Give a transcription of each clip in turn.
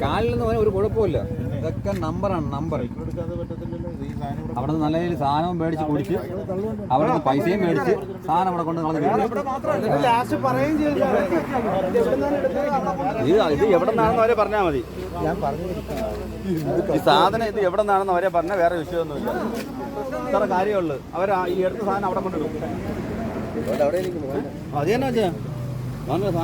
കാലിലൊന്നും ഒരു കുഴപ്പമില്ല. ഇതൊക്കെ നമ്പറാണ്, നമ്പർ. അവിടെ നിന്ന് നല്ല രീതിയിൽ സാധനവും മേടിച്ച് കുടിച്ച് അവിടെ നിന്ന് പൈസയും മേടിച്ച് സാധനം അവിടെ കൊണ്ട് ഇത് എവിടെ നിന്നാണെന്ന് അവരെ പറഞ്ഞാൽ മതി. ഈ സാധനം ഇത് എവിടെ നിന്നാണെന്ന് അവരെ പറഞ്ഞാൽ വേറെ വിഷയമൊന്നുമില്ല. ഇത്ര കാര്യമുള്ളൂ. അവർ ഈ എടുത്ത സാധനം അവിടെ കൊണ്ടിടും. അത് തന്നെ വെച്ചാ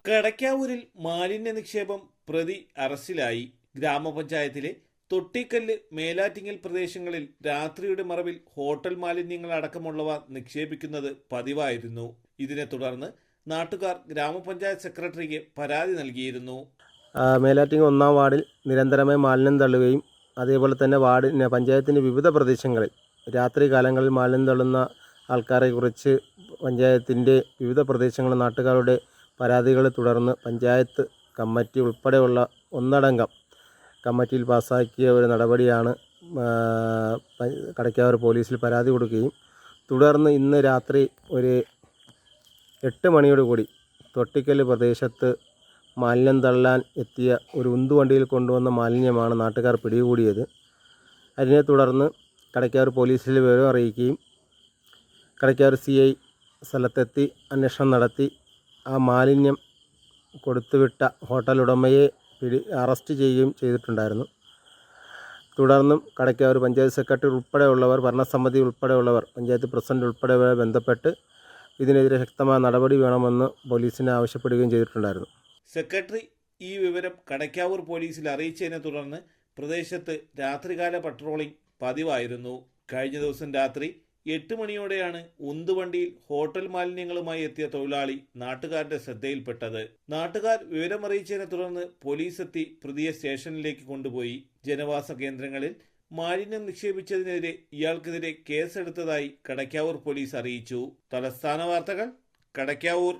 കടയ്ക്കാവൂരിൽ മാലിന്യ നിക്ഷേപം പ്രതി അറസ്റ്റിലായി. ഗ്രാമപഞ്ചായത്തിലെ തൊട്ടിക്കല്ല്, മേലാറ്റിങ്ങൽ പ്രദേശങ്ങളിൽ രാത്രിയുടെ മറവിൽ ഹോട്ടൽ മാലിന്യങ്ങൾ അടക്കമുള്ളവ നിക്ഷേപിക്കുന്നത് പതിവായിരുന്നു. ഇതിനെ തുടർന്ന് നാട്ടുകാർ ഗ്രാമപഞ്ചായത്ത് സെക്രട്ടറിക്ക് പരാതി നൽകിയിരുന്നു. മേലാറ്റിങ്ങൽ 1-ാം വാർഡിൽ നിരന്തരമായി മാലിന്യം തള്ളുകയും അതേപോലെ തന്നെ പഞ്ചായത്തിൻ്റെ വിവിധ പ്രദേശങ്ങളിൽ രാത്രി കാലങ്ങളിൽ മാലിന്യം തള്ളുന്ന ആൾക്കാരെക്കുറിച്ച് പഞ്ചായത്തിൻ്റെ വിവിധ പ്രദേശങ്ങളിലെ നാട്ടുകാരുടെ പരാതികളെ തുടർന്ന് പഞ്ചായത്ത് കമ്മിറ്റി ഉൾപ്പെടെയുള്ള ഒന്നടങ്കം കമ്മിറ്റിയിൽ പാസ്സാക്കിയ ഒരു നടപടിയാണ് കടയ്ക്കാവൂർ പോലീസിൽ പരാതി കൊടുക്കുകയും തുടർന്ന് ഇന്ന് രാത്രി ഒരു 8 മണിയോടുകൂടി തൊട്ടിക്കൽ പ്രദേശത്ത് മാലിന്യം തള്ളാൻ എത്തിയ ഒരു ഉന്തുവണ്ടിയിൽ കൊണ്ടുവന്ന മാലിന്യമാണ് നാട്ടുകാർ പിടികൂടിയത്. അതിനെ തുടർന്ന് കടയ്ക്കാവൂർ പോലീസിൽ വിവരം അറിയിക്കുകയും കടയ്ക്കാവൂർ CI സ്ഥലത്തെത്തി അന്വേഷണം നടത്തി ആ മാലിന്യം കൊടുത്തുവിട്ട ഹോട്ടൽ ഉടമയെ അറസ്റ്റ് ചെയ്യുകയും ചെയ്തിട്ടുണ്ടായിരുന്നു. തുടർന്നും കടയ്ക്കാവൂർ പഞ്ചായത്ത് സെക്രട്ടറി ഉൾപ്പെടെയുള്ളവർ, ഭരണസമിതി ഉൾപ്പെടെയുള്ളവർ, പഞ്ചായത്ത് പ്രസിഡന്റ് ഉൾപ്പെടെയുള്ളവരെ ബന്ധപ്പെട്ട് ഇതിനെതിരെ ശക്തമായ നടപടി വേണമെന്ന് പോലീസിനെ ആവശ്യപ്പെടുകയും ചെയ്തിട്ടുണ്ടായിരുന്നു. സെക്രട്ടറി ഈ വിവരം കടയ്ക്കാവൂർ പോലീസിൽ അറിയിച്ചതിനെ തുടർന്ന് പ്രദേശത്ത് രാത്രികാല പട്രോളിംഗ് പതിവായിരുന്നു. കഴിഞ്ഞ ദിവസം രാത്രി 8 മണിയോടെയാണ് ഉന്തുവണ്ടിയിൽ ഹോട്ടൽ മാലിന്യങ്ങളുമായി എത്തിയ തൊഴിലാളി നാട്ടുകാരുടെ ശ്രദ്ധയിൽപ്പെട്ടത്. നാട്ടുകാർ വിവരമറിയിച്ചതിനെ തുടർന്ന് പോലീസ് എത്തി പ്രതിയെ സ്റ്റേഷനിലേക്ക് കൊണ്ടുപോയി. ജനവാസ കേന്ദ്രങ്ങളിൽ മാലിന്യം നിക്ഷേപിച്ചതിനെതിരെ ഇയാൾക്കെതിരെ കേസെടുത്തതായി കടയ്ക്കാവൂർ പോലീസ് അറിയിച്ചു. തലസ്ഥാന വാർത്തകൾ, കടയ്ക്കാവൂർ.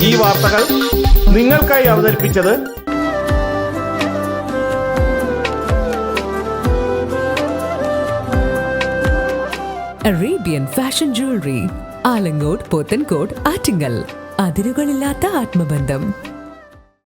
ഈ വാർത്തകൾ നിങ്ങൾക്കായി അവതരിപ്പിച്ചത് Arabian fashion jewellery, Alangode, Pothencode, Attingal. അതിരുകളില്ലാത്ത ആത്മബന്ധം.